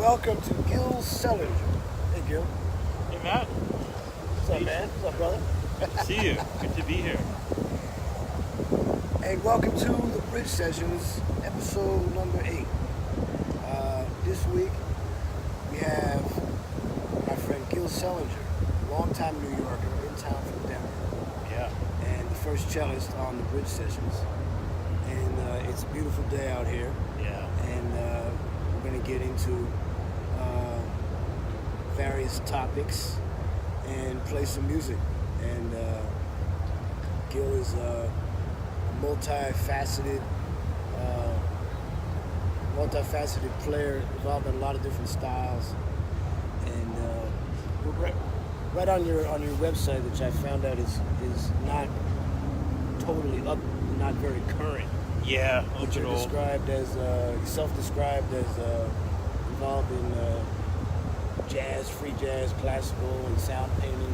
welcome to Gil Selinger. Hey, Gil. Hey, Matt. What's up, man? What's up, brother? Good to see you. Good to be here. And welcome to the Bridge Sessions, episode number 8. This week, we have my friend Gil Selinger, longtime New Yorker, in town from Denver. Yeah. And the first cellist on the Bridge Sessions. And it's a beautiful day out here. Yeah. And we're going to get into various topics and play some music. And Gil is a multifaceted player involved in a lot of different styles. And right on your website, which I found out is not totally up, not very current. Yeah, But you're described as self-described as involved in jazz, free jazz, classical, and sound painting.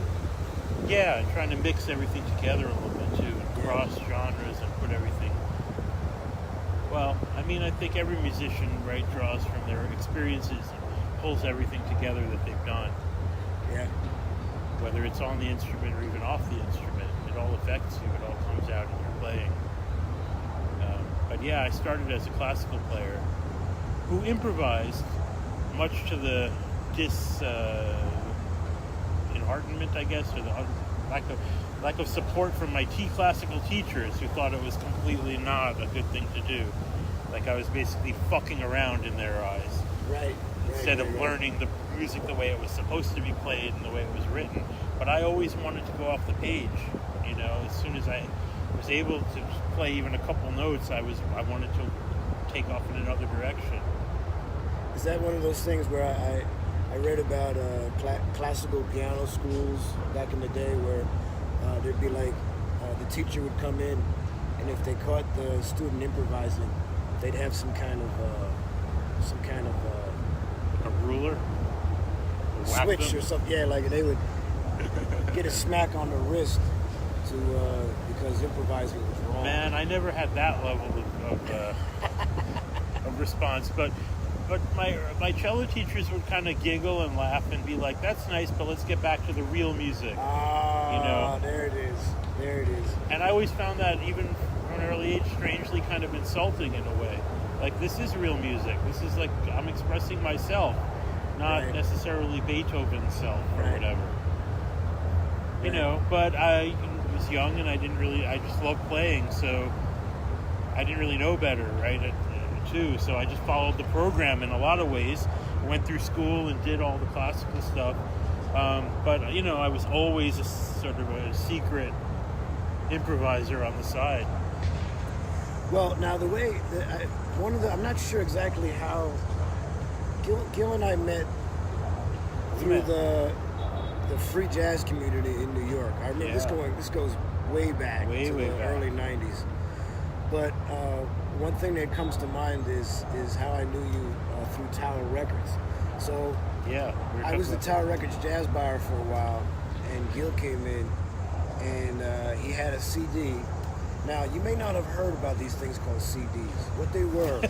Yeah, and trying to mix everything together a little bit too, and cross genres and put everything. Well, I mean, I think every musician, right, draws from their experiences and pulls everything together that they've done. Yeah. Whether it's on the instrument or even off the instrument, it all affects you. It all comes out in your playing. But yeah, I started as a classical player who improvised, much to the enheartenment, I guess, or the lack of support from my classical teachers, who thought it was completely not a good thing to do. Like I was basically fucking around in their eyes. Right. Instead of learning the music the way it was supposed to be played and the way it was written. But I always wanted to go off the page. You know, as soon as I was able to play even a couple notes, I wanted to take off in another direction. Is that one of those things where I read about classical piano schools back in the day where there'd be like the teacher would come in, and if they caught the student improvising, they'd have some kind of A ruler? switch or something. Yeah, like they would get a smack on the wrist because improvising was wrong. Man, I never had that level of response, but my cello teachers would kind of giggle and laugh and be like, "That's nice, but let's get back to the real music." Ah, you know? There it is. And I always found that, even from an early age, strangely kind of insulting in a way. Like, this is real music. This is like, I'm expressing myself, not Right. necessarily Beethoven's self or Right. whatever. You know, but I was young and I just loved playing, so I didn't really know better, right, too. So I just followed the program in a lot of ways. Went through school and did all the classical stuff. But, you know, I was always a sort of a secret improviser on the side. Well, now the way I'm not sure exactly how Gil and I met through the free jazz community in New York. I remember this goes way back to the early '90s. But one thing that comes to mind is how I knew you through Tower Records. So yeah, I was the Tower Records jazz buyer for a while, and Gil came in, and he had a CD. Now, you may not have heard about these things called CDs. What they were,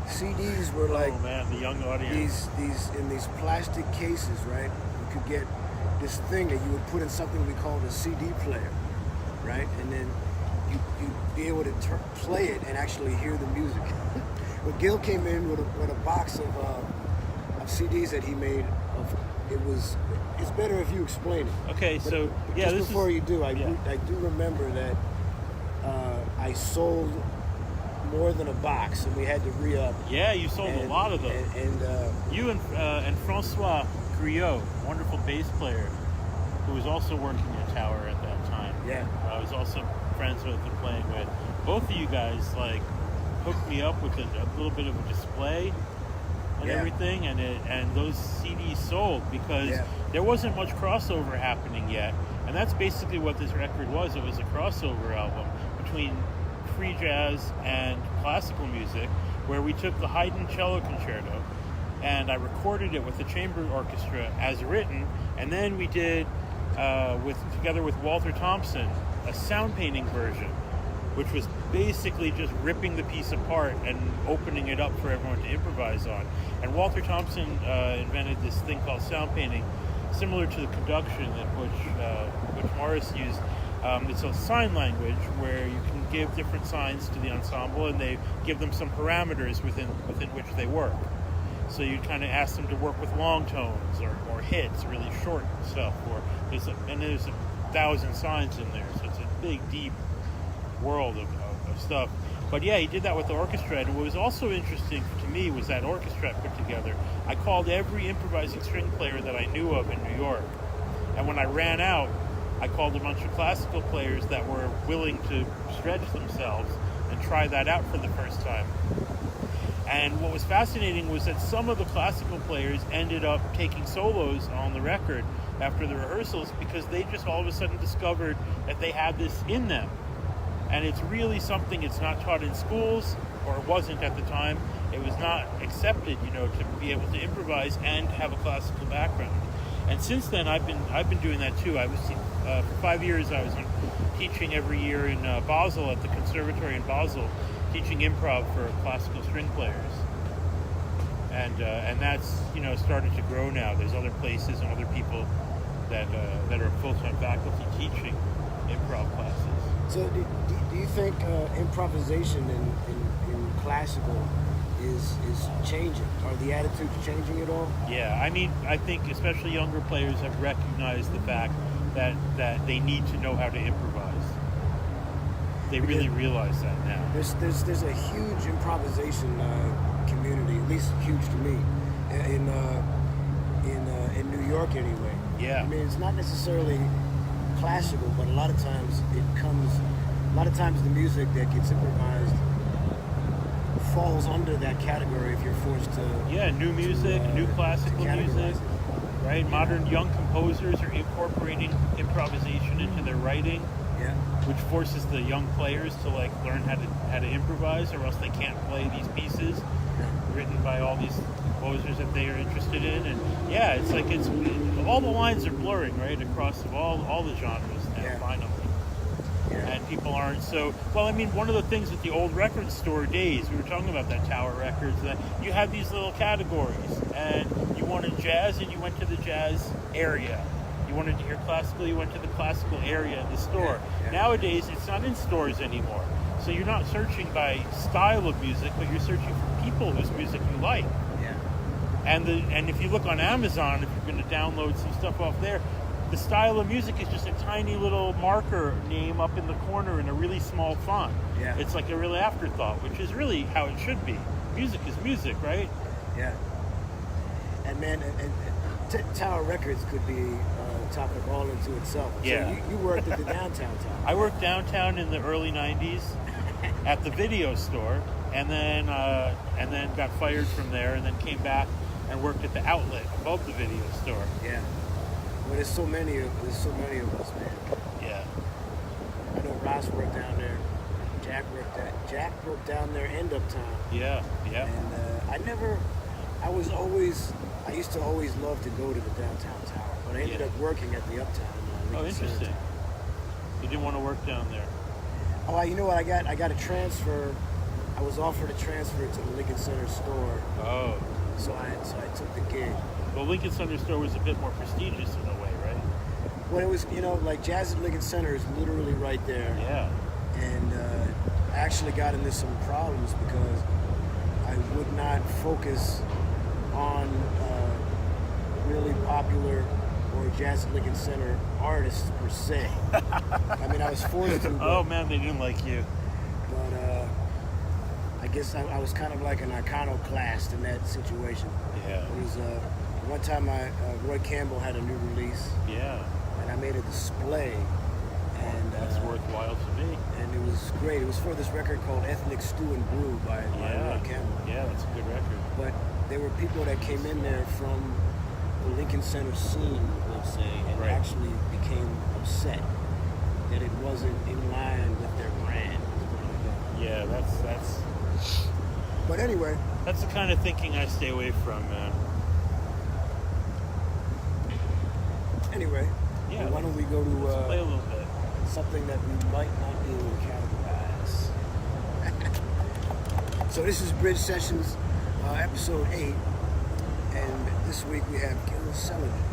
CDs were like, oh man, the young audience. These plastic cases, right? You could get this thing that you would put in something we called a CD player, right? And then you'd be able to play it and actually hear the music. But Gil came in with a box of CDs that he made. It's better if you explain it. Okay, But so yeah, just this before is, you do, I do remember that I sold more than a box, and we had to re-up. Yeah, you sold a lot of those. And You and Francois Griot, wonderful bass player, who was also working at Tower at that time. Yeah. I was also friends with and playing with. Both of you guys like hooked me up with a little bit of a display and everything, and those CDs sold because there wasn't much crossover happening yet, and that's basically what this record was. It was a crossover album between free jazz and classical music, where we took the Haydn cello concerto and I recorded it with the chamber orchestra as written, and then we did together with Walter Thompson a sound painting version, which was basically just ripping the piece apart and opening it up for everyone to improvise on. And Walter Thompson invented this thing called sound painting, similar to the conduction that which Morris used. It's a sign language where you can give different signs to the ensemble, and they give them some parameters within which they work. So you kind of ask them to work with long tones or hits, really short stuff. There's 1,000 signs in there, so it's a big, deep world of stuff. But yeah, he did that with the orchestra. And what was also interesting to me was that orchestra put together. I called every improvising string player that I knew of in New York. And when I ran out, I called a bunch of classical players that were willing to stretch themselves and try that out for the first time. And what was fascinating was that some of the classical players ended up taking solos on the record after the rehearsals because they just all of a sudden discovered that they had this in them. And it's really something, it's not taught in schools, or it wasn't at the time. It was not accepted, to be able to improvise and have a classical background. And since then, I've been doing that too. I was for 5 years. I was teaching every year in Basel at the conservatory in Basel, teaching improv for classical string players. And that's started to grow now. There's other places and other people that are full-time faculty teaching improv classes. So do you think improvisation in classical is changing? Are the attitudes changing at all? Yeah, I think especially younger players have recognized the fact that they need to know how to improvise. They really realize that now. There's a huge improvisation community, at least huge to me, in New York anyway. Yeah. I mean, it's not necessarily classical, but a lot of times the music that gets improvised falls under that category if you're forced to. Yeah, new music, new classical music, right? Modern young composers are incorporating improvisation into their writing, which forces the young players to learn how to improvise, or else they can't play these pieces written by all these composers that they are interested in. And yeah, it's all the lines are blurring, right, across all the genres now, finally. And people aren't so... Well, one of the things with the old record store days, we were talking about that Tower Records, that you had these little categories, and you wanted jazz, and you went to the jazz area. You wanted to hear classical, you went to the classical area in the store. Nowadays, it's not in stores anymore. So you're not searching by style of music, but you're searching for people whose music you like. And if you look on Amazon, if you're going to download some stuff off there, the style of music is just a tiny little marker name up in the corner in a really small font. It's like a real afterthought, which is really how it should be. Music is music, right? Yeah. And man, Tower Records could be a topic all into itself. Yeah. So you worked at the downtown tower. I worked downtown in the early 90s at the video store, and then got fired from there, and then came back and worked at the outlet above the video store. Yeah. Well, there's so many of us, man. Yeah. I know Ross worked down there. Jack worked down there and uptown. Yeah. And I used to always love to go to the downtown tower, but I ended up working at the uptown. Oh, interesting. You didn't want to work down there. Oh, you know what? I got a transfer. I was offered a transfer to the Lincoln Center store. Oh. So I took the gig. Well, Lincoln Center store was a bit more prestigious in a way, right? Well, it was, Jazz at Lincoln Center is literally right there. Yeah. And I actually got into some problems because I would not focus on really popular or Jazz at Lincoln Center artists per se. I was forced to. Oh man, they didn't like you. But I guess I was kind of like an iconoclast in that situation. Yeah. It was one time Roy Campbell had a new release. Yeah. And I made a display. And that's worthwhile to me. And it was great. It was for this record called Ethnic Stew and Brew by Roy Campbell. Yeah, that's a good record. But there were people that came in there from the Lincoln Center scene, let's say, and actually became upset that it wasn't in line with their brand. Yeah, that's. But anyway, that's the kind of thinking I stay away from, man. Anyway, yeah. Why don't we go to play a little bit. Something that we might not be able to categorize. So this is Bridge Sessions, episode 8, and this week we have Gil Selinger.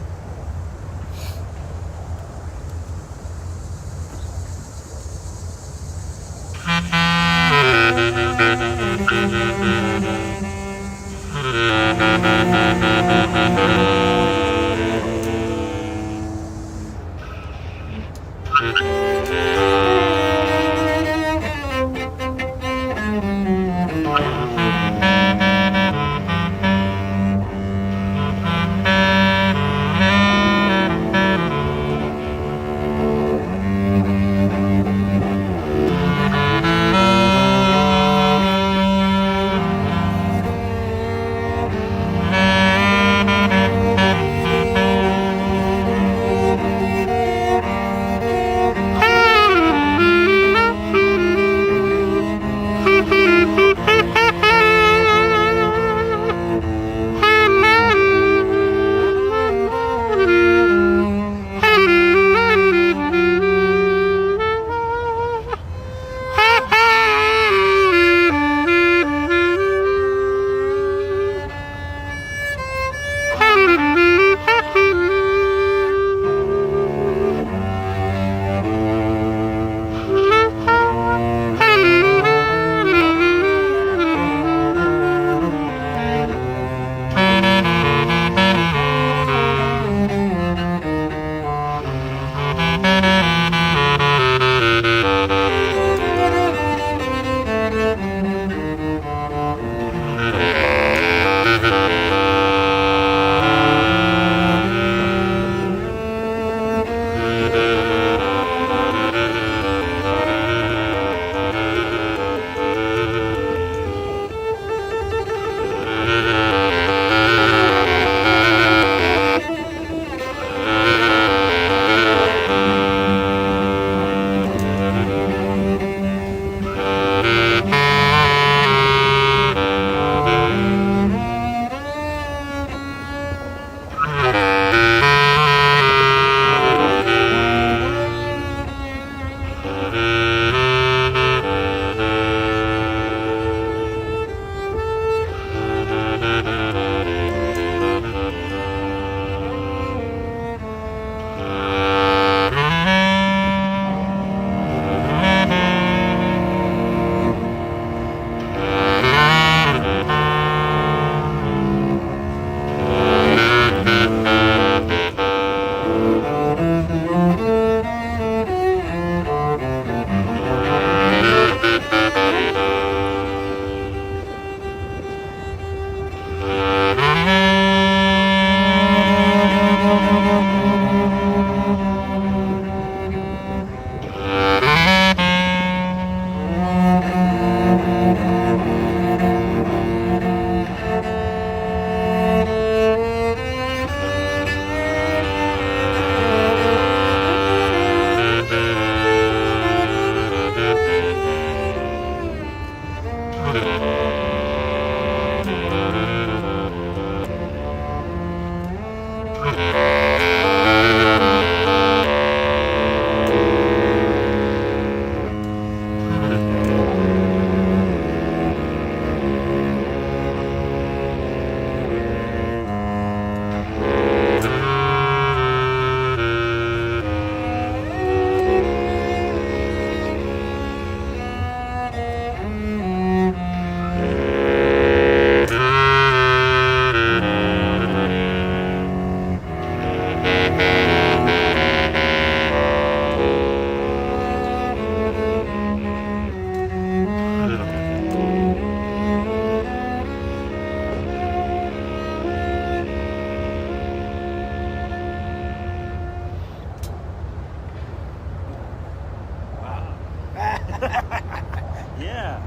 Yeah.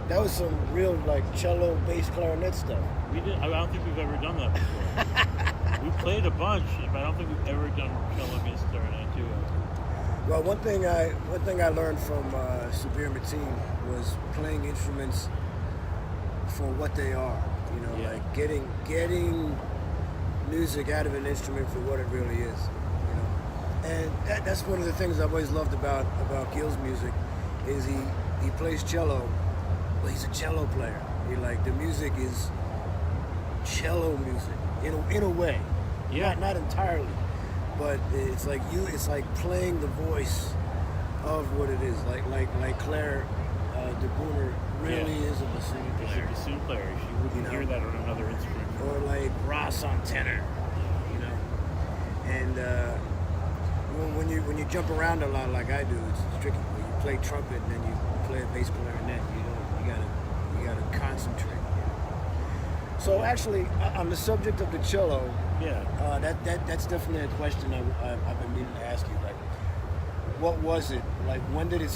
That was some real like cello, bass, clarinet stuff. We did. I don't think we've ever done that before. We played a bunch, but I don't think we've ever done cello, bass, clarinet too. Well, one thing I learned from Sabir Mateen was playing instruments for what they are. You know, Yeah. like getting music out of an instrument for what it really is. You know, and that's one of the things I've always loved about Gil's music is he plays cello well, he's a cello player. He like the music is cello music in a way. Yeah. Not entirely, but it's like it's like playing the voice of what it is. Like Claire de Booner really is a bassoon player. She's a bassoon player. She wouldn't hear that on another instrument. Or like Ross on tenor, And when you jump around a lot like I do, it's tricky. When you play trumpet and then you play a bass clarinet, you gotta concentrate. So actually, on the subject of the cello, that's definitely a question I've been meaning to ask you. Like, what was it? Like, when did it?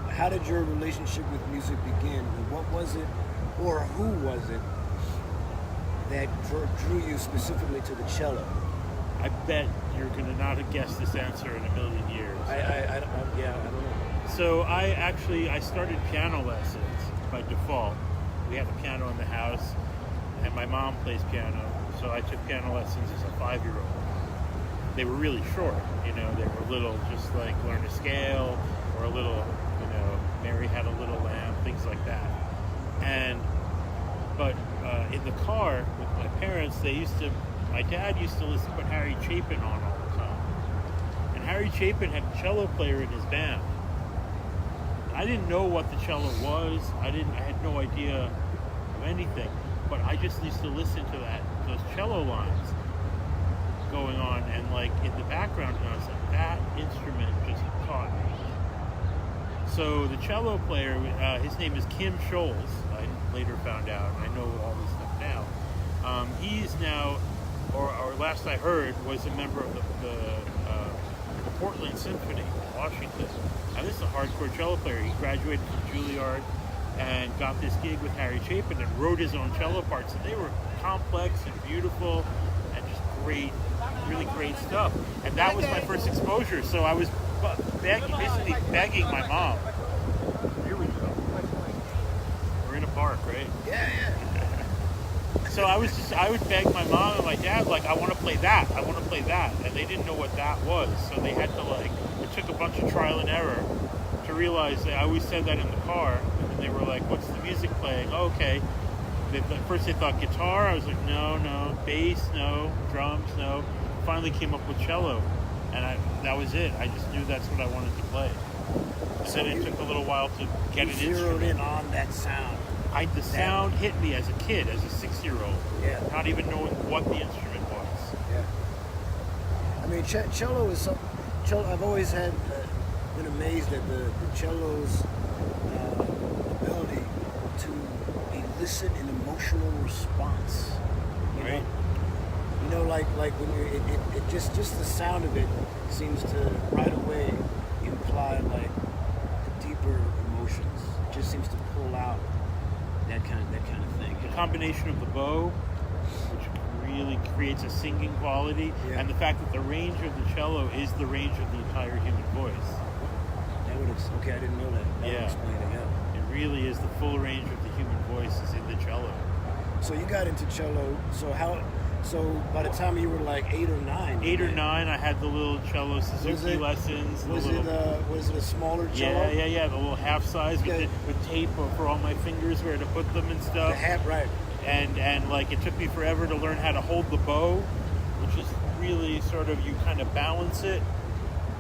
How did your relationship with music begin? And what was it, or who was it that drew you specifically to the cello? I bet you're going to not have guessed this answer in a million years. I don't know. So I started piano lessons by default. We had a piano in the house, and my mom plays piano, so I took piano lessons as a 5-year-old. They were really short, they were little, just like learn a scale, or a little, Mary Had a Little Lamb, things like that. But in the car with my parents, my dad used to put Harry Chapin on all the time. And Harry Chapin had a cello player in his band. I didn't know what the cello was. I had no idea of anything. But I just used to listen to those cello lines going on, and like in the background, and I was like, that instrument just caught me. So the cello player, his name is Kim Scholes, I later found out, and I know all this stuff now. He's now, or last I heard, was a member of the Portland Symphony in Washington. Now this is a hardcore cello player. He graduated from Juilliard and got this gig with Harry Chapin and wrote his own cello parts, and they were complex and beautiful and just great, really great stuff. And that was my first exposure. So I was basically begging my mom. Here we go. We're in a park, right? Yeah. So I would beg my mom and my dad, like, I want to play that. And they didn't know what that was. So they had to, it took a bunch of trial and error to realize that I always said that in the car. And they were like, what's the music playing? Oh, okay. First they thought guitar. I was like, no. Bass, no. Drums, no. Finally came up with cello. And that was it. I just knew that's what I wanted to play. And then it took a little while to get an instrument. Zeroed in on that sound. The sound hit me as a kid, as a 6-year-old. Yeah. Not even knowing what the instrument was. Yeah. I mean, cello is something. I've always been amazed at the cello's ability to elicit an emotional response. Right. Like when it just the sound of it seems to right away imply like deeper emotions. It just seems to pull out that kind of thing. The combination of the bow, which really creates a singing quality, and the fact that the range of the cello is the range of the entire human voice. Okay, I didn't know that. That would explain it. Yeah. It really is the full range of the human voice is in the cello. So you got into cello. So by the time you were like 8 or 9. 8 or 9, I had the little cello Suzuki lessons. Was it a smaller cello? Yeah. The little half size with tape for all my fingers where to put them and stuff. The half, right. And like it took me forever to learn how to hold the bow, which is really sort of, you kind of balance it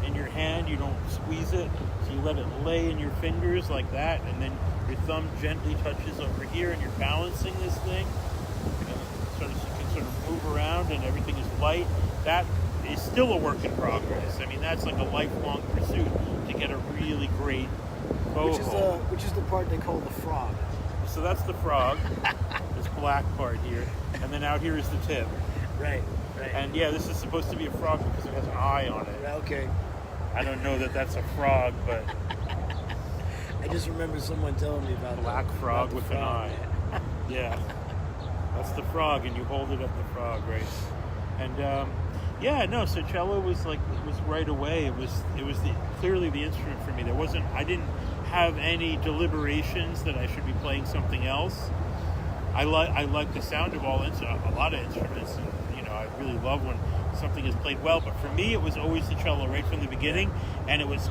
in your hand. You don't squeeze it, so you let it lay in your fingers like that, and then your thumb gently touches over here, and you're balancing this thing. And sort of move around, and everything is light. That is still a work in progress. I mean, that's like a lifelong pursuit to get a really great bow hold. Which is the part they call the frog. So that's the frog, this black part here, and then out here is the tip. Right. And this is supposed to be a frog because it has an eye on it. Okay. I don't know that that's a frog, but I just remember someone telling me about black frog with frog. an eye. Yeah. That's the frog, and you hold it at the frog, right? And so cello was right away. It was clearly the instrument for me. I didn't have any deliberations that I should be playing something else. I like the sound of a lot of instruments, and I really love when something is played well. But for me, it was always the cello right from the beginning, and I was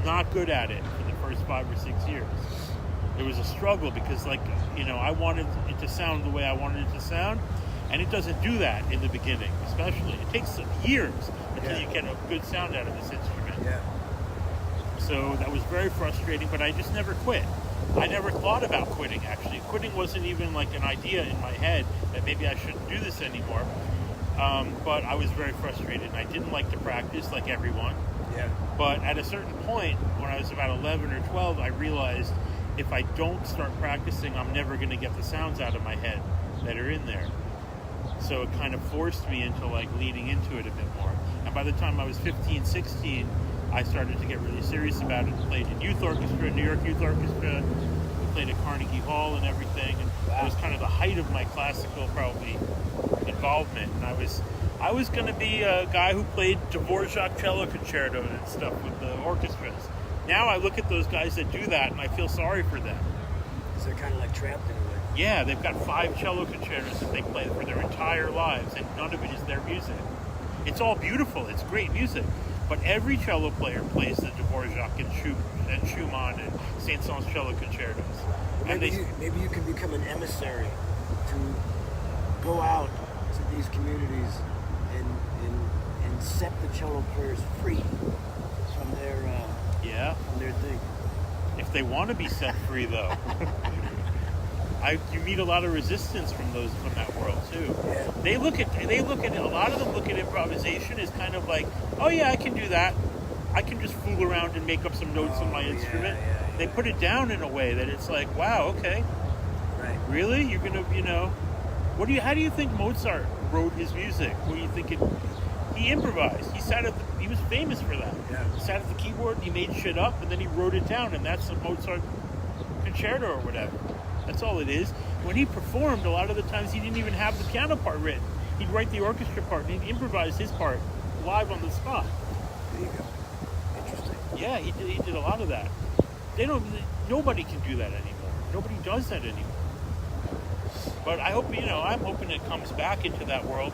not good at it for the first 5 or 6 years. It was a struggle because, like, I wanted it to sound the way I wanted it to sound, and it doesn't do that in the beginning, especially. It takes years until you get a good sound out of this instrument. Yeah. So that was very frustrating, but I just never quit. I never thought about quitting, actually. Quitting wasn't even like an idea in my head that maybe I shouldn't do this anymore. But I was very frustrated. I didn't like to practice like everyone. Yeah. But at a certain point, when I was about 11 or 12, I realized if I don't start practicing, I'm never going to get the sounds out of my head that are in there. So it kind of forced me into like leaning into it a bit more. And by the time I was 15, 16, I started to get really serious about it. Played in youth orchestra, New York Youth Orchestra. We played at Carnegie Hall and everything. And it was kind of the height of my classical probably involvement. And I was going to be a guy who played Dvorak cello concertos and stuff with the orchestras. Now I look at those guys that do that and I feel sorry for them. So they're kind of like trapped in a way. Yeah, they've got 5 cello concertos that they play for their entire lives, and none of it is their music. It's all beautiful. It's great music. But every cello player plays the Dvorak and Schumann and Saint-Saëns cello concertos. Maybe you can become an emissary to go out to these communities and set the cello players free from their thing. If they want to be set free, though. You meet a lot of resistance from that world too. Yeah. They look at a lot of them look at improvisation as kind of like, oh yeah, I can do that. I can just fool around and make up some notes on my instrument. Yeah. They put it down in a way that it's like, wow, okay, right? Really? You're gonna, how do you think Mozart wrote his music? What do you think he improvised? He was famous for that. Yeah. He sat at the keyboard and he made shit up and then he wrote it down, and that's a Mozart concerto or whatever. That's all it is. When he performed, a lot of the times he didn't even have the piano part written. He'd write the orchestra part and he'd improvise his part live on the spot. There you go. Interesting. Yeah, he did a lot of that. Nobody can do that anymore. Nobody does that anymore. But I hope, I'm hoping it comes back into that world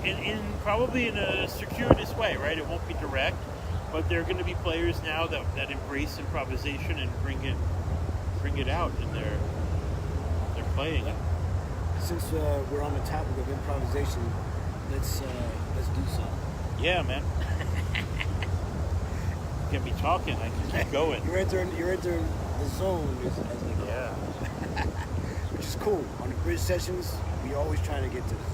in probably in a circuitous way, right? It won't be direct, but there are going to be players now that embrace improvisation and bring it out in their playing it. Since we're on the topic of improvisation, let's do some. Yeah, man. Get me talking. I can keep going. You're entering the zone, as they call it. Yeah. Which is cool. On the bridge sessions, we always try to get to the zone.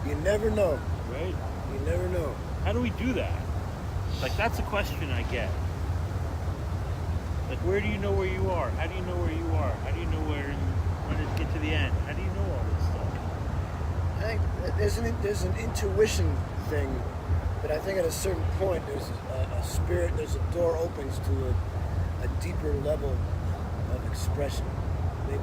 You never know. Right? You never know. How do we do that? Like, that's a question I get. Like, where do you know where you are? How do you know where you are? How do you know when to get to the end? How do you know all this stuff? I think there's an intuition thing, but I think at a certain point there's a spirit, there's a door opens to a deeper level of expression. It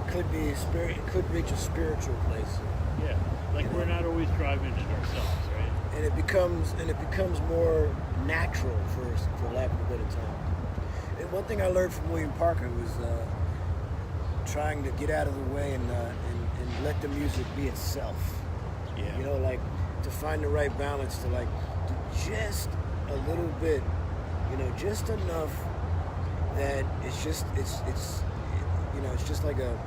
could be spirit. It could reach a spiritual place. Yeah, like we're not always driving it ourselves, right? And it becomes more natural, for lack of a better term. And one thing I learned from William Parker was trying to get out of the way and let the music be itself. Yeah. You know, like to find the right balance to like do just a little bit, you know, just enough that it's just like a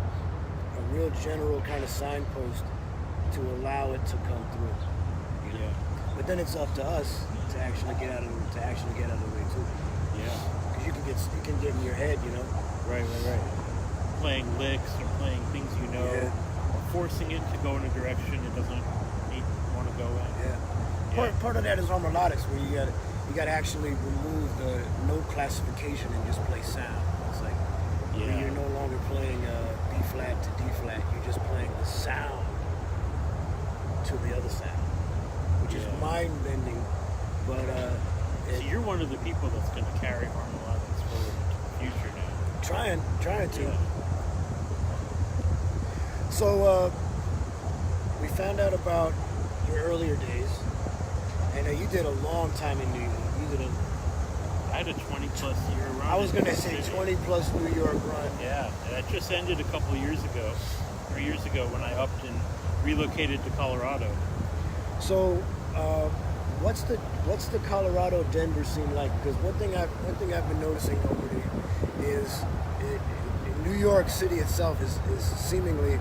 real general kind of signpost to allow it to come through. You know? Yeah. But then it's up to us to actually get out of the way too. Yeah. Because you can get in your head, you know. Right. Playing licks or playing things you know, Yeah. or forcing it to go in a direction it doesn't want to go in. Yeah. Part of that is on melodics, where you gotta actually remove the note classification and just play sound. It's like you're no longer playing the sound to the other sound, which is mind-bending. But so you're one of the people that's going to carry Harmonics forward into the future now. Trying to. Yeah. So we found out about your earlier days, and you did a long time in New York. I had a 20-plus year run. I was going to say 20-plus New York run. Yeah, that just ended a couple of years ago, 3 years ago, when I upped and relocated to Colorado. So, what's the Colorado Denver scene like? Because one thing I've been noticing over there is New York City itself is seemingly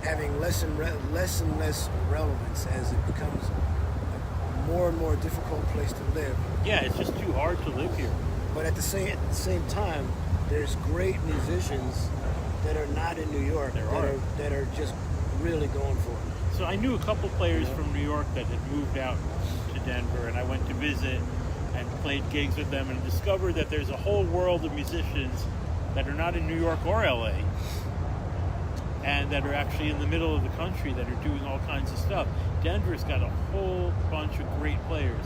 having less and less relevance as it becomes a more and more difficult place to live. Yeah, it's just too hard to live here. But at the same time, there's great musicians that are not in New York that are just really going for it. So I knew a couple players from New York that had moved out to Denver, and I went to visit and played gigs with them and discovered that there's a whole world of musicians that are not in New York or LA and that are actually in the middle of the country that are doing all kinds of stuff. Denver's got a whole bunch of great players.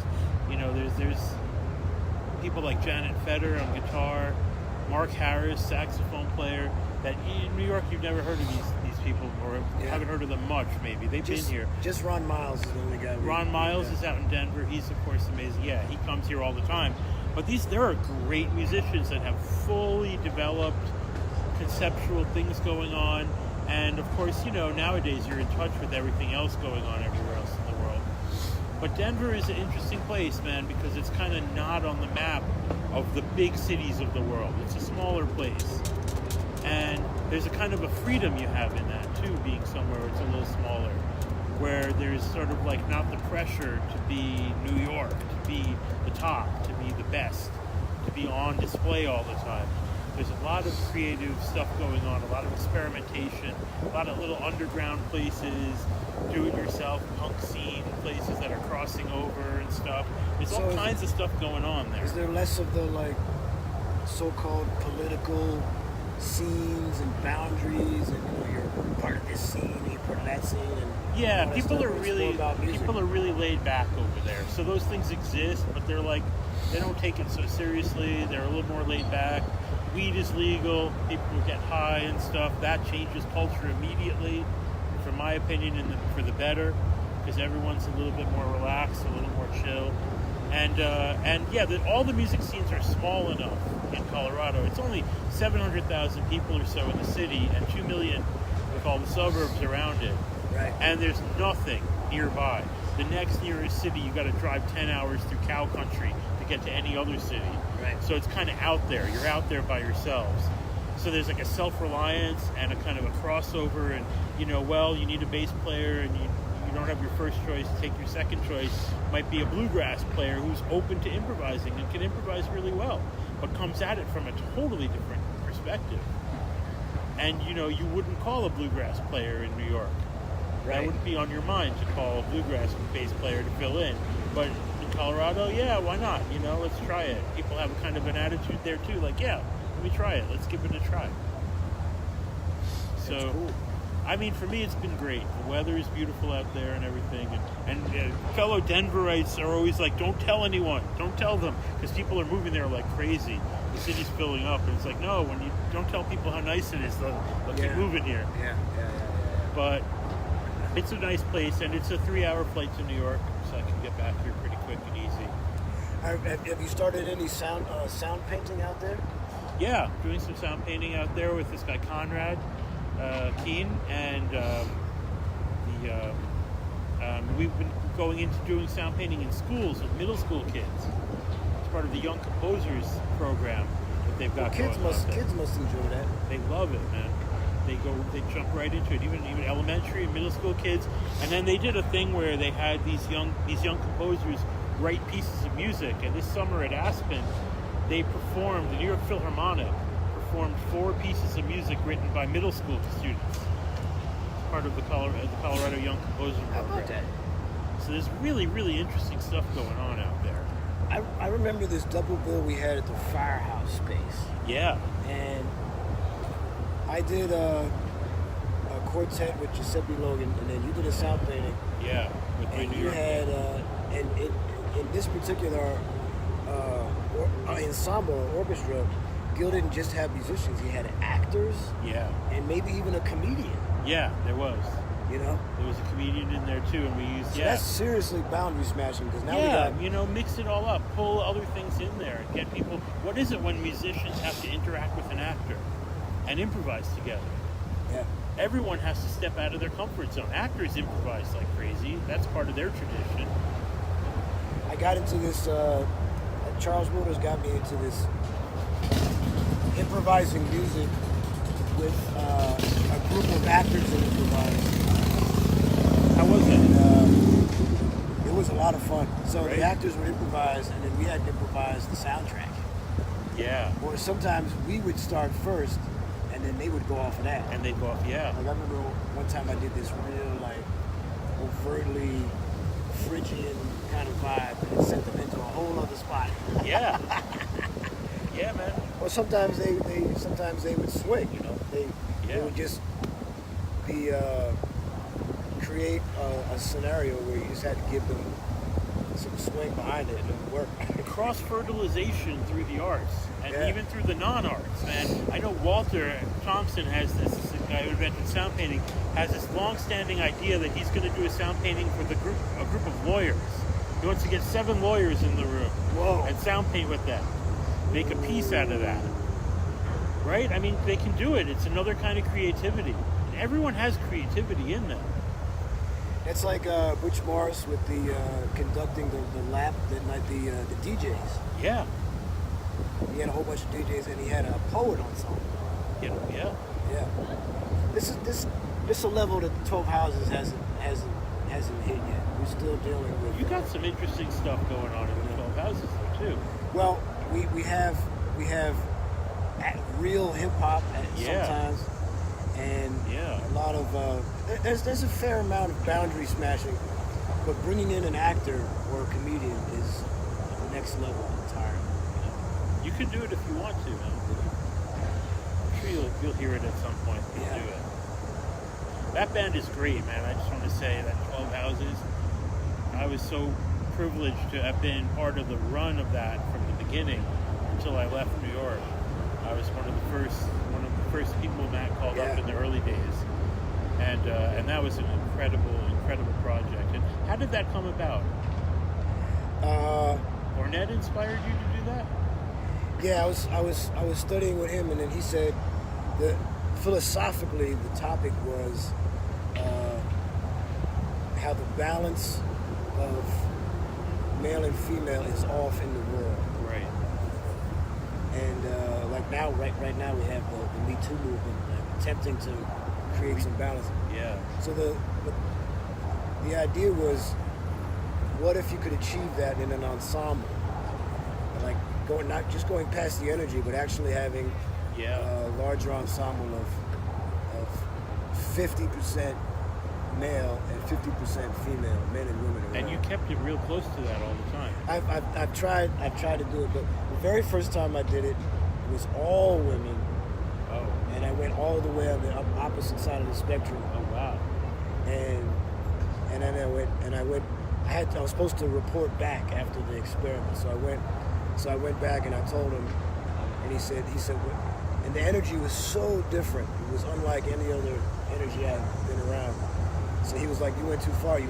You know, there's people like Janet Feder on guitar, Mark Harris, saxophone player, that in New York you've never heard of these people, or haven't heard of them much maybe. They've been here. Just Ron Miles is the only guy. Ron Miles is out in Denver. He's of course amazing. Yeah, he comes here all the time. But there are great musicians that have fully developed conceptual things going on. And of course, you know, nowadays you're in touch with everything else going on everywhere else in the world. But Denver is an interesting place, man, because it's kind of not on the map of the big cities of the world. It's a smaller place. And there's a kind of a freedom you have in that, too, being somewhere where it's a little smaller, where there's sort of like not the pressure to be New York, to be the top, to be the best, to be on display all the time. There's a lot of creative stuff going on, a lot of experimentation, a lot of little underground places, do-it-yourself punk scene places that are crossing over and stuff. There's all kinds of stuff going on there. Is there less of the like so-called political scenes and boundaries, and you're part of this scene, and you're part of that scene? And yeah, people are really laid back over there. So those things exist, but they're like, they don't take it so seriously. They're a little more laid back. Weed is legal. People get high and stuff. That changes culture immediately, from my opinion, for the better, because everyone's a little bit more relaxed, a little more chill. And all the music scenes are small enough in Colorado. It's only 700,000 people or so in the city, and 2 million with all the suburbs around it. Right. And there's nothing nearby. The next nearest city, you got to drive 10 hours through cow country to get to any other city. Right. So it's kind of out there. You're out there by yourselves. So there's like a self-reliance and a kind of a crossover, and you need a bass player, and you don't have your first choice. Take your second choice. Might be a bluegrass player who's open to improvising and can improvise really well, but comes at it from a totally different perspective. And you wouldn't call a bluegrass player in New York. Right. That wouldn't be on your mind to call a bluegrass bass player to fill in. But in Colorado, yeah, why not? Let's try it. People have a kind of an attitude there too, like, yeah, let me try it. Let's give it a try. That's cool. I mean, for me, it's been great. The weather is beautiful out there and everything. And fellow Denverites are always like, don't tell anyone. Don't tell them. Because people are moving there like crazy. The city's filling up. And it's like, no, when you don't tell people how nice it is, they'll keep moving here. Yeah. But it's a nice place, and it's a 3-hour flight to New York, so I can get back here pretty quick and easy. Have you started any sound painting out there? Yeah, doing some sound painting out there with this guy Conrad Keen, and we've been going into doing sound painting in schools with middle school kids. It's part of the Young Composers program that they've got going on. Kids must enjoy that. They love it, man. They jump right into it, even elementary and middle school kids. And then they did a thing where they had these young composers write pieces of music. And this summer at Aspen, the New York Philharmonic performed 4 pieces of music written by middle school students. It's part of the Colorado Young Composer Program. How about that? So there's really, really interesting stuff going on out there. I remember this double bill we had at the Firehouse space. Yeah. And I did a quartet with Giuseppe Logan, and then you did a sound painting. Yeah, with my And New you York. had, in this particular ensemble or orchestra, Gil didn't just have musicians; he had actors, Yeah. and maybe even a comedian. Yeah, there was. You know, There was a comedian in there too, and we used so that's seriously boundary smashing because now we yeah, got mix it all up, pull other things in there, and get people. What is it when musicians have to interact with an actor and improvise together? yeah. Everyone has to step out of their comfort zone. Actors improvise like crazy. That's part of their tradition. I got into this. Charles Waters got me into this improvising music with a group of actors that improvise. How was it? It was a lot of fun. So Right. the actors would improvise, and then we had to improvise the soundtrack. Yeah, Or sometimes we would start first, and then they would go off of that. and they go off. Yeah, Like I remember one time I did this real like overtly Phrygian kind of vibe, and it sent them into a whole other spot. yeah, yeah, man. Or sometimes they would swing. You know, they Yeah. would just be create a scenario where you just had to give them some swing behind it and it would work. Cross fertilization through the arts and Yeah. even through the non-arts, man. I know Walter Thompson has this is the guy who invented sound painting, has this long-standing idea that he's going to do a sound painting for a group of lawyers. He wants to get 7 lawyers in the room Whoa. and sound paint with them, make a piece out of that. Right? I mean, they can do it. It's another kind of creativity. And everyone has creativity in them. That's like Butch Morris with the conducting the lap that night, the DJs. Yeah. He had a whole bunch of DJs and he had a poet on song. Yeah. Yeah. This is a level that the 12 Houses hasn't hit yet. We're still dealing with. You got some interesting stuff going on in the 12 houses there too. Well, we have real hip hop Yeah. sometimes, and Yeah. a lot of there's a fair amount of boundary smashing, but bringing in an actor or a comedian is the next level entirely. You can do it if you want to, man. I'm sure you'll hear it at some point. You'll Yeah. do it. That band is great, man. I just want to say that 12 Houses, I was so privileged to have been part of the run of that from the beginning until I left New York. I was one of the first people Matt called up Yeah. in the early days, and that was an incredible project. And how did that come about? Ornette inspired you to do that? Yeah, I was studying with him, and then he said that philosophically the topic was how the balance of male and female is off in the world. Right. And like now, right now we have the Me Too movement attempting to create some balance. Yeah. So the idea was, what if you could achieve that in an ensemble, like not just going past the energy, but actually having Yeah. a larger ensemble of 50% male and 50% female, men and women. And you kept it real close to that all the time. I've tried to do it, but the very first time I did it, it was all women, Oh. and I went all the way on the opposite side of the spectrum, Oh wow. and then I was supposed to report back after the experiment, so I went back and I told him, and he said, and the energy was so different. It was unlike any other energy I've been around. So he was like, "You went too far. You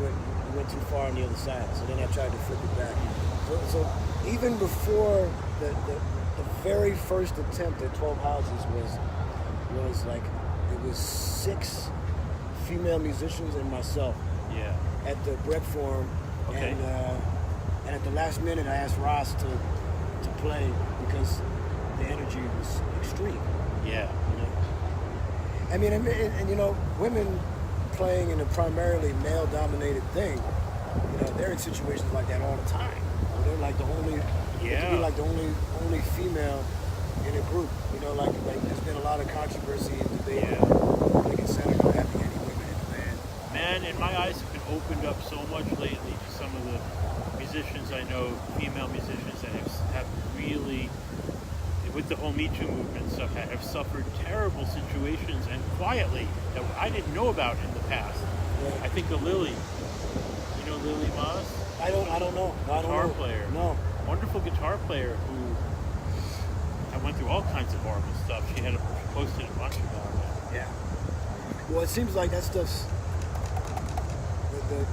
went too far on the other side." So then I tried to flip it back. So even before the very first attempt at 12 Houses was like, it was 6 female musicians and myself Yeah. at the Brett Forum. Okay. And at the last minute I asked Ross to play because the energy was extreme. Yeah. You know? I mean, and you know, women playing in a primarily male-dominated thing, you know, they're in situations like that all the time. Where they're like the only, they Yeah. could be like the only female in a group. You know, like there's been a lot of controversy and debate. Yeah. Like in Santa Cruz having any women in the band. Man, and my eyes have been opened up so much lately to some of the musicians I know, female musicians that have really, with the whole Me Too movement and stuff, have suffered terrible situations and quietly that I didn't know about in the past. Yeah. I think of Lily. You know Lily Moss? I don't know. I don't Guitar know. player. No. Wonderful guitar player who I went through all kinds of horrible stuff. She posted a bunch about it. Yeah. Well, it seems like that stuff's the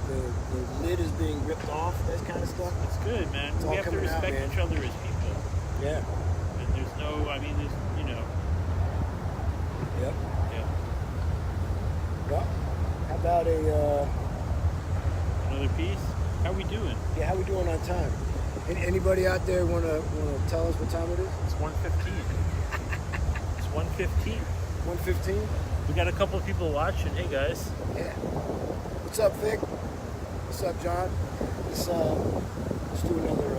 lid is being ripped off. That kind of stuff. It's good, man. It's We all have to coming out, respect man. each other as people. Yeah. And there's no, I mean, there's, Yep. yeah. Well, how about Another piece. How we doing? yeah? How we doing on time? Anybody out there wanna tell us what time it is? It's 1:15. It's 1:15. 1:15. We got a couple of people watching. Hey guys. Yeah. What's up, Vic? What's up, John? Let's do another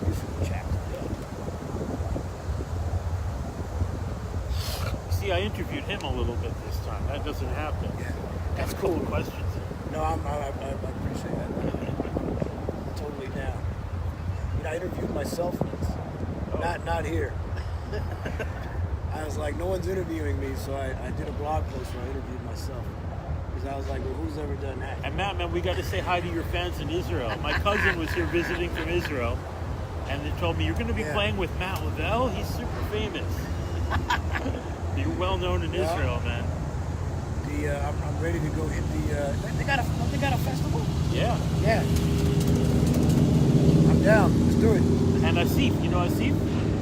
musical chapter. See, I interviewed him a little bit this time. That doesn't happen. Yeah. That's That's cool. cool. Questions. No, I appreciate that. I'm totally down. You know, I interviewed myself once. Oh. Not here. I was like, no one's interviewing me, so I did a blog post where I interviewed myself. Because I was like, well, who's ever done that? And Matt, man, we got to say hi to your fans in Israel. My cousin was here visiting from Israel, and they told me you're going to be playing with Matt Lavelle. He's super famous. You're well known in Israel, man. I'm ready to go hit the. They got a festival. Yeah. Yeah. I'm down. Let's do it. And Asif, you know Asif?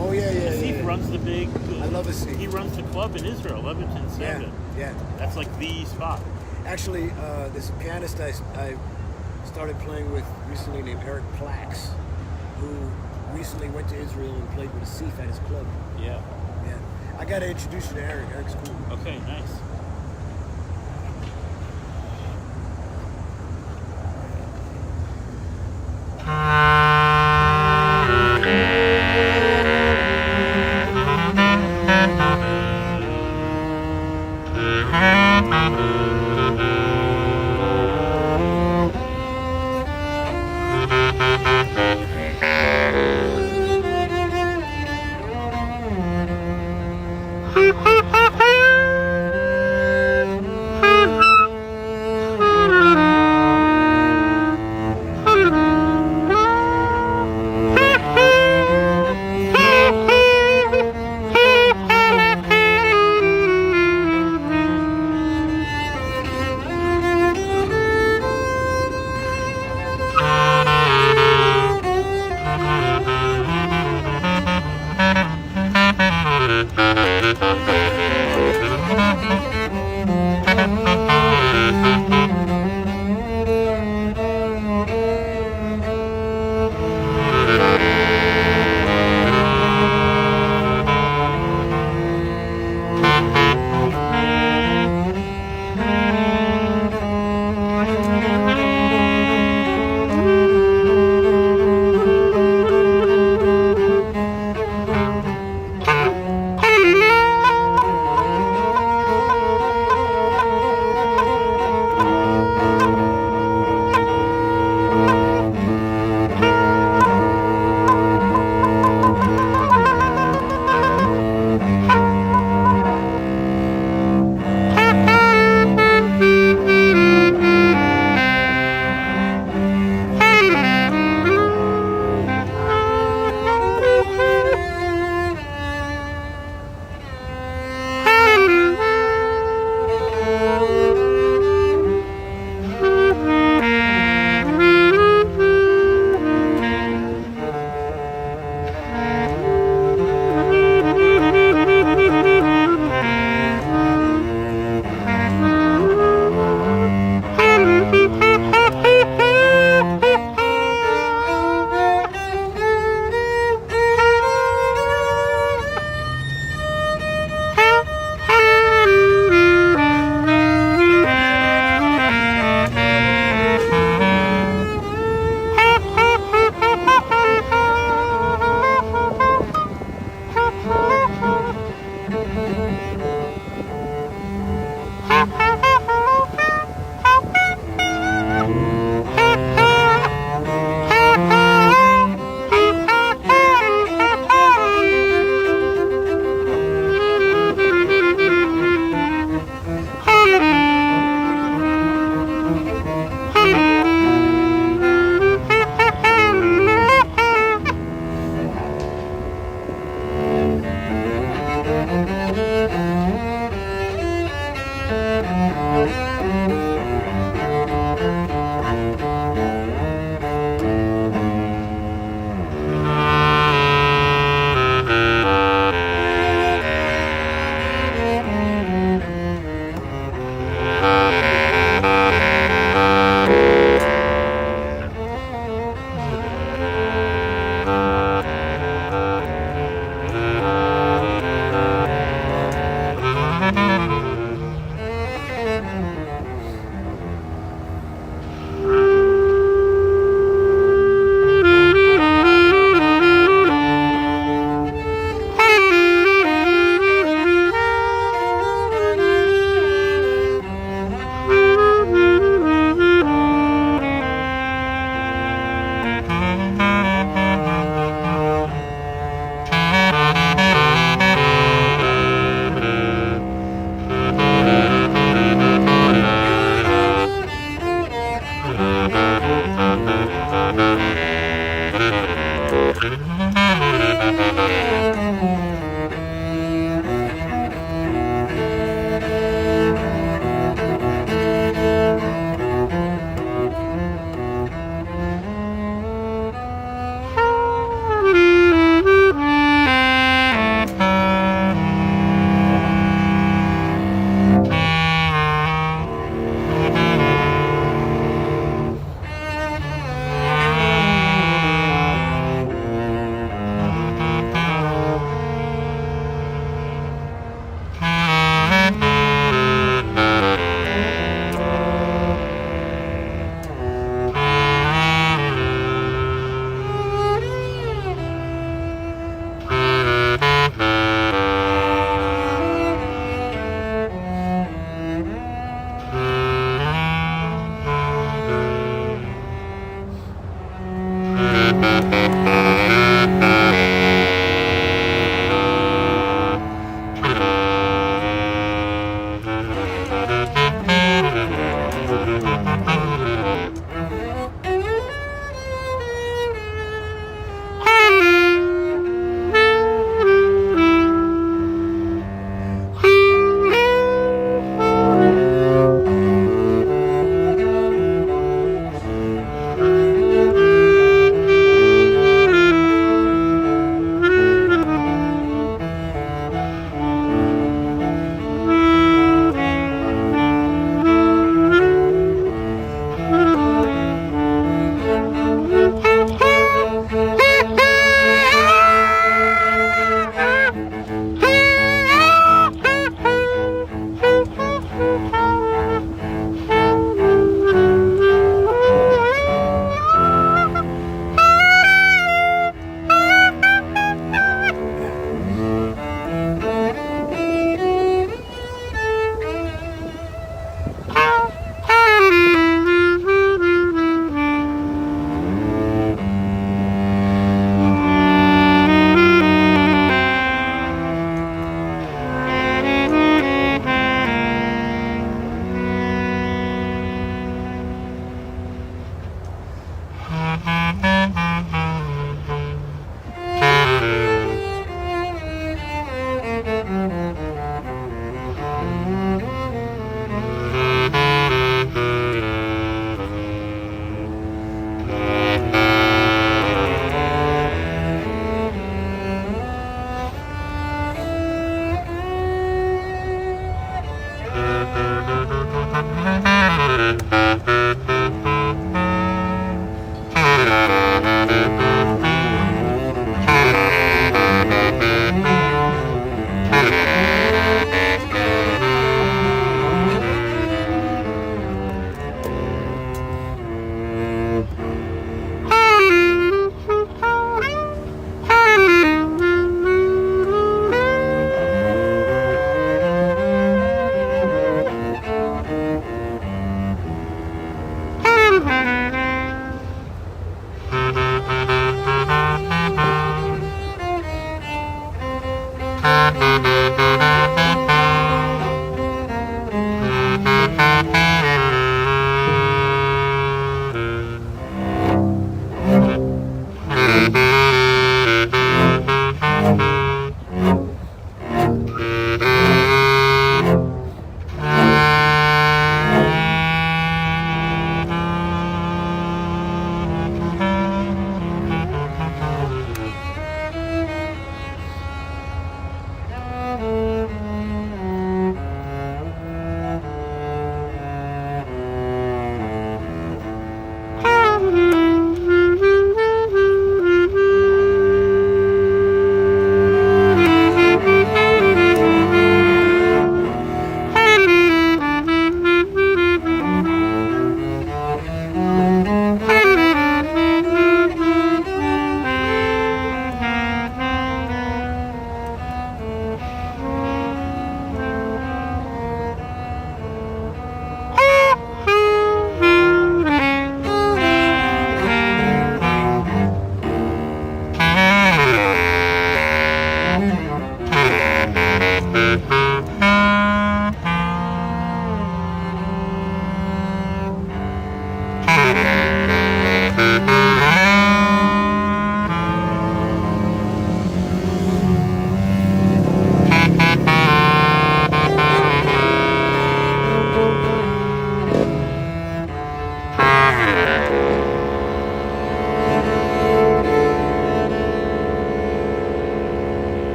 Oh yeah. Asif runs the big. I love Asif. He runs the club in Israel, Leviton 7. Yeah. That's like the spot. Actually, this pianist I started playing with recently named Eric Plax, who recently went to Israel and played with Asif at his club. Yeah. Yeah. I got to introduce you to Eric. Eric's cool. Okay, nice.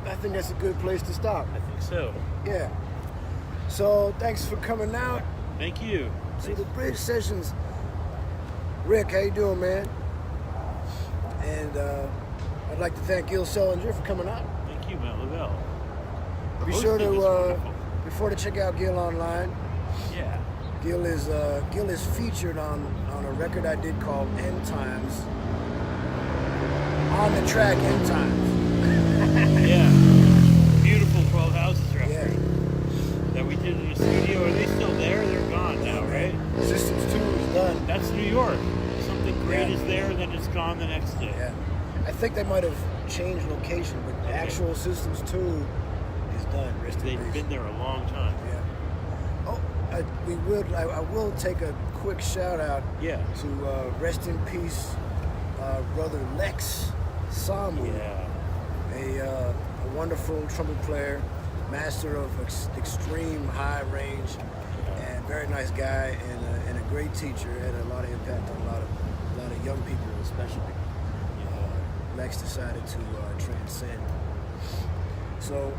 I think that's a good place to stop. I think so. Yeah. So thanks for coming out Thank you. to the Bridge Sessions. Rick, how you doing, man? And I'd like to thank Gil Selinger for coming out. Thank you, Matt Lavelle. The Be sure hosting is wonderful. to check out Gil online. Yeah. Gil is featured on a record I did called End Times. On the track End Times. Yeah. Beautiful 12 Houses record Yeah. that we did in the studio. Are they still there? They're gone now, right? Systems 2 is done. That's New York. Something great Yeah. is there, then it's gone the next day. Yeah. I think they might have changed location, but the actual Systems 2 is done. Rest in They've peace. been there a long time. Yeah. Oh, I will take a quick shout out Yeah. to rest in peace, brother Lex Samu, Yeah. a wonderful trumpet player, master of extreme high range, and very nice guy, and a great teacher. Had a lot of impact on a lot of young people, especially. Lex decided to transcend. So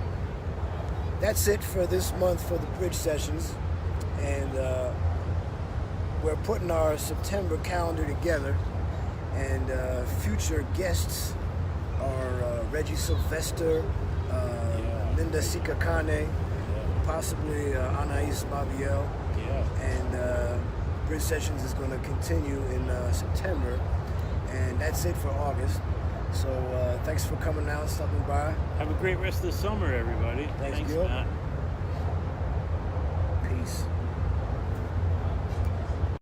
that's it for this month for the Bridge Sessions, and we're putting our September calendar together, and future guests are Reggie Sylvester, Linda Sikakane, possibly Anais Mabiel, and Bridge Sessions is going to continue in September, and that's it for August. So thanks for coming out, stopping by. Have a great rest of the summer, everybody. Thanks, Thanks Gil. Matt.